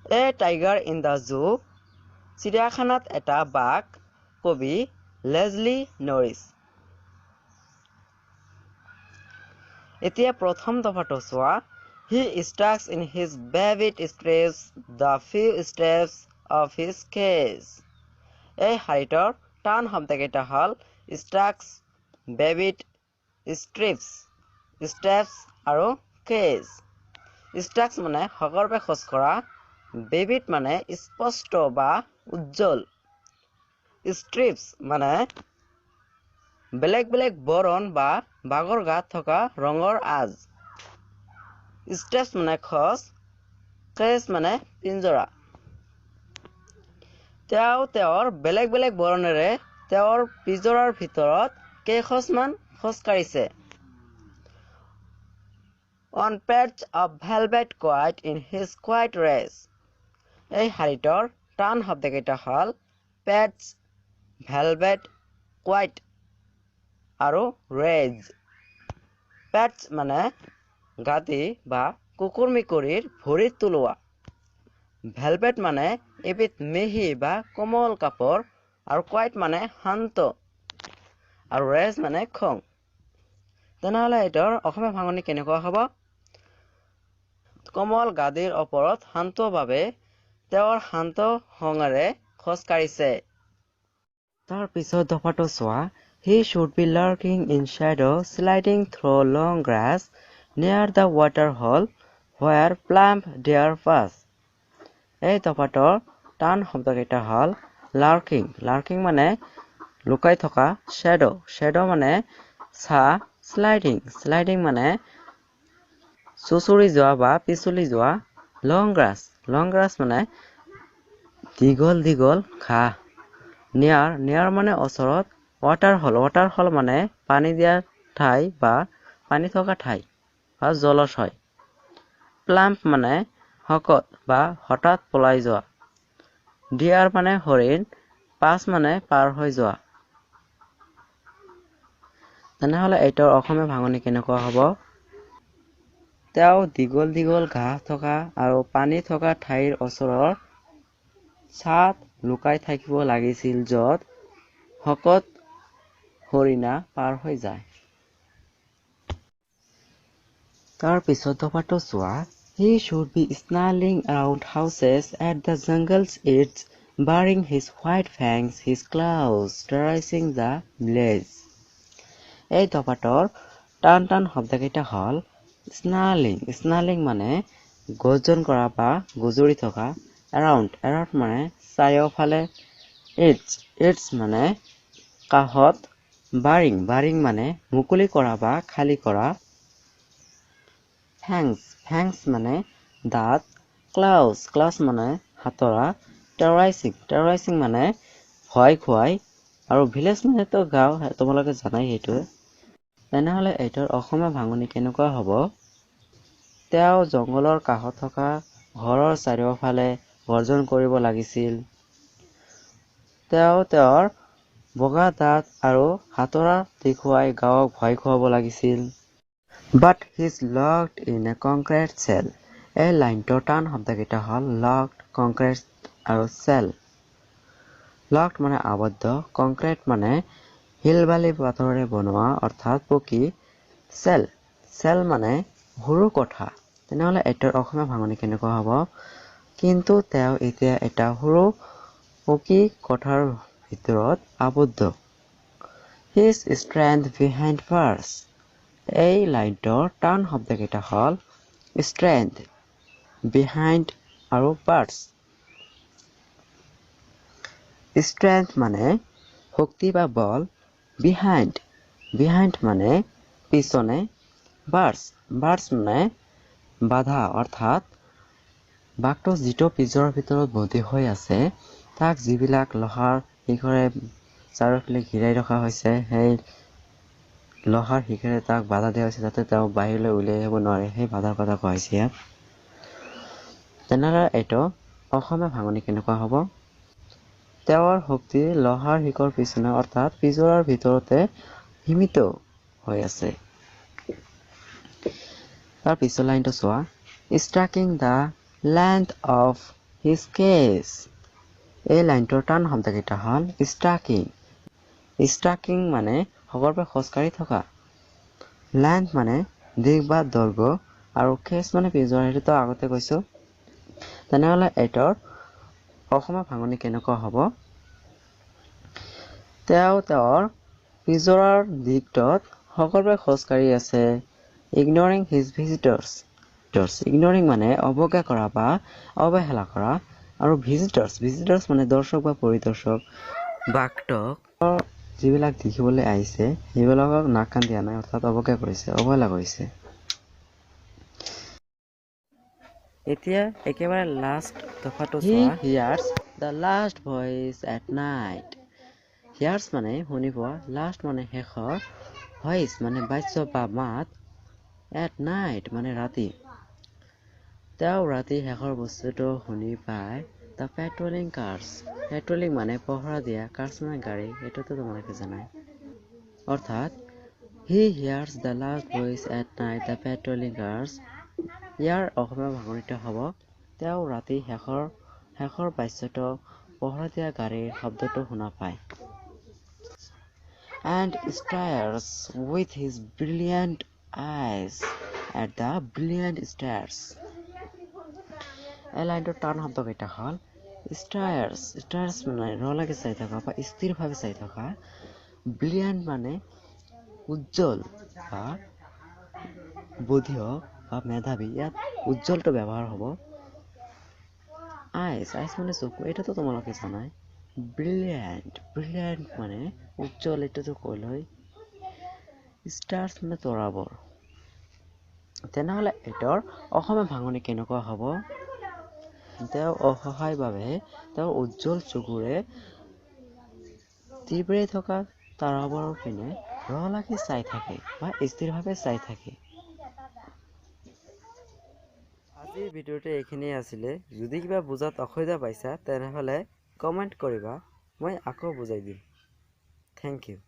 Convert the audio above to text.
A tiger in the zoo. চিৰিয়াখানাত এটা বাঘ কবি লেজলি নৰিছ এতিয়া প্ৰথম দফাটো চোৱা He stuck in his velvet straps the few steps of his cage. এই শাৰীটোৰ টান শব্দকেইটা হ'ল stucks, velvet, strips, steps আৰু cage. Stucks মানে সগৰ্বে খোজ কৰা, velvet মানে স্পষ্ট বা উজ্জ্বল, strips মানে বেলেগ বেলেগ বৰণ বা বাগৰ গাত থকা ৰঙৰ আজ, steps মানে খোজ, cage মানে পিঞ্জৰা। তেওঁ তেওঁৰ বেলেগ বেলেগ বৰণেৰে তেওঁৰ পিঞ্জৰাৰ ভিতৰত কেইখোজমান খোজ কাঢ়িছে। On patch of velvet quiet in his quiet race. এই শাৰীটোৰ টান শব্দকেইটা হ'ল patch, velvet, quiet আৰু race. patch মানে গাদি বা কুকুৰ মেকুৰীৰ ভৰিত তোলোৱা, velvet মানে এবিধ মিহি বা কোমল কাপোৰ আৰু quiet মানে শান্ত আৰু race মানে খং। তেনেহ'লে এইটোৰ অসমীয়া ভাঙনি কেনেকুৱা হ'ব? কোমল গাদিৰ ওপৰত শান্তভাৱে তেওঁৰ শান্ত খঙেৰে খোজ কাঢ়িছে। তাৰ পিছত দফাটো চোৱা He should be lurking in shadow, sliding through long grass near the water hole where plump deer pass. এই দফাটোৰ টান শব্দকেইটা হ'ল lurking. lurking মানে লুকাই থকা, shadow মানে ছাঁ, sliding মানে চুচুৰি যোৱা বা পিছলি যোৱা, long grass মানে দীঘল দীঘল ঘাঁহ, near মানে ওচৰত, water hole মানে পানী দিয়া ঠাই বা পানী থকা ঠাই বা জলাশয়, plump মানে শকত বা হঠাৎ পলাই যোৱা, deer মানে হৰিণ, pass মানে পাৰ হৈ যোৱা। তেনেহ'লে এইটোৰ অসমীয়া ভাঙনি কেনেকুৱা হ'ব? তেওঁ দীঘল দীঘল ঘাঁহ থকা আৰু পানী থকা ঠাইৰ ওচৰৰ ছাঁত লুকাই থাকিব লাগিছিল য'ত শকত হৰিণা পাৰ হৈ যায়। তাৰ পিছত দফাটো চোৱা He should be snarling around houses at the jungle's edge, baring his white fangs, his claws, terrorizing the village. এই দফাটোৰ টান শব্দকেইটা হ'ল snarling মানে গৰ্জন কৰা বা গুজৰি থকা, around মানে চাৰিওফালে, edge মানে কাষত, baring মানে মুকলি কৰা বা খালী কৰা, fangs মানে দাঁত, claws মানে হাতৰা, terrorizing মানে ভয় খুৱাই আৰু village মানেতো গাঁও, তোমালোকে জানাই সেইটোৱে। তেনেহ'লে এইটোৰ অসমীয়া ভাঙনি কেনেকুৱা হ'ব? তেওঁ জংঘলৰ কাষত থকা ঘৰৰ চাৰিওফালে গৰ্জন কৰিব লাগিছিল। তেওঁ তেওঁৰ বগা দাঁত আৰু হাতোৰা দেখুৱাই গাঁৱক ভয় খুৱাব লাগিছিল। But he's locked in a concrete cell. এই লাইনটোৰ টান শব্দকেইটা হ'ল locked, concrete আৰু cell. locked মানে আবদ্ধ, concrete মানে শিল বালি পাথৰেৰে বনোৱা অৰ্থাৎ পকী, cell মানে সৰু কোঠা। তেনেহ'লে এইটোৰ অসমীয়া ভাঙনি কেনেকুৱা হ'ব? কিন্তু তেওঁ এতিয়া এটা সৰু পকী কোঠাৰ ভিতৰত আবদ্ধ। His strength behind bars. এই লাইনটোৰ টান শব্দকেইটা হ'ল strength, behind আৰু bars. strength মানে শক্তি বা বল, behind মানে পিছনে, bars মানে বাধা অৰ্থাৎ বাঘটো যিটো পিঞ্জৰাৰ ভিতৰত বন্দী হৈ আছে তাক যিবিলাক লোহাৰ শিখৰে চাৰিওফালে ঘিৰাই ৰখা হৈছে, সেই লোহাৰ শিখৰে তাক বাধা দিয়া হৈছে যাতে তেওঁ বাহিৰলৈ উলিয়াই আহিব নোৱাৰে, সেই বাধাৰ কথা কোৱা হৈছে ইয়াত। তেনেহ'লে এইটো অসমীয়া ভাঙনি কেনেকুৱা হ'ব? তেওঁৰ শক্তি লোহাৰ শিখৰ পিছনে অৰ্থাৎ পিঞ্জৰাৰ ভিতৰতে সীমিত হৈ আছে। তাৰ পিছৰ লাইনটো চোৱা Striking the length of his case. এই লাইনটোৰ টান শব্দকেইটা হ'ল ষ্টাকিং। ষ্টাকিং মানে সকলোৰে খোজকাঢ়ি থকা। লেন্থ মানে দিশ বা দৈৰ্ঘ্য আৰু কেছ মানে পিজোৱা, সেইটোতো আগতে কৈছো। তেনেহ'লে এইটোৰ অসমীয়া ভাঙনি কেনেকুৱা হ'ব? তেওঁ তেওঁৰ পিজোৱাৰ দিশটোত সকলোৰে খোজকাঢ়ি আছে। ইগনৰিং হিজ ভিজিটৰ্ছ। ইগনৰিং মানে অৱজ্ঞা কৰা বা অৱহেলা কৰা, আৰু ভিজিটৰ্ছ মানে দৰ্শক বা পৰিদৰ্শক। বাঘটোক যিবিলাক দেখিবলৈ আহিছে সেইবিলাকক নাক কান দিয়া নাই, অৰ্থাৎ অৱজ্ঞা কৰিছে, অৱহেলা কৰিছে। এতিয়া একেবাৰে লাষ্ট দফাটো চোৱা। He hears the last voice at night. Hears মানে শুনিব, last মানে শেষৰ, voice মানে বাচ্য বা মাত, at night মানে ৰাতি। তেওঁ ৰাতি শেষৰ বস্তুটো শুনি পায় the patrolling cars. পেট্ৰলিং মানে পহৰা দিয়া, cars মানে গাড়ী, এইটোতো তোমালোকে জানাই। অৰ্থাৎ he hears the last voice at night the patrolling cars. ইয়াৰ অসমীয়া ভাঙনিটো হ'ব তেওঁ ৰাতি শেষৰ বাচ্যটো পহৰা দিয়া গাড়ীৰ শব্দটো শুনা পায়। And stares with his brilliant eyes at the brilliant stars. এই লাইনটোৰ টান শব্দকেইটা হ'ল stares মানে ৰলাকে চাই থকা বা স্থিৰভাৱে চাই থকা। ব্ৰিলিয়াণ্ট মানে উজ্জ্বল বা বুদ্ধিয় বা মেধাৱী, ইয়াত উজ্জ্বলটো ব্যৱহাৰ হ'ব। আইচ মানে চকু, এইটোতো তোমালোকে জানাই। ব্ৰিলিয়াণ্ট মানে উজ্জ্বল, এইটোতো ক'লৈ। ষ্টাৰ্ছ মানে তৰাবোৰ। তেনেহ'লে এইটোৰ অসমীয়া ভাঙনি কেনেকুৱা হ'ব? তেওঁ অসহায়ভাৱে তেওঁৰ উজ্জ্বল চকুৰে তীব্ৰে থকা তৰাবোৰৰ পিনে ৰলাকে চাই থাকে বা স্থিৰভাৱে চাই থাকে। আজিৰ ভিডিঅ'টো এইখিনিয়ে আছিলে। যদি কিবা বুজাত অসুবিধা পাইছা তেনেহ'লে কমেণ্ট কৰিবা, মই আকৌ বুজাই দিম। Thank U.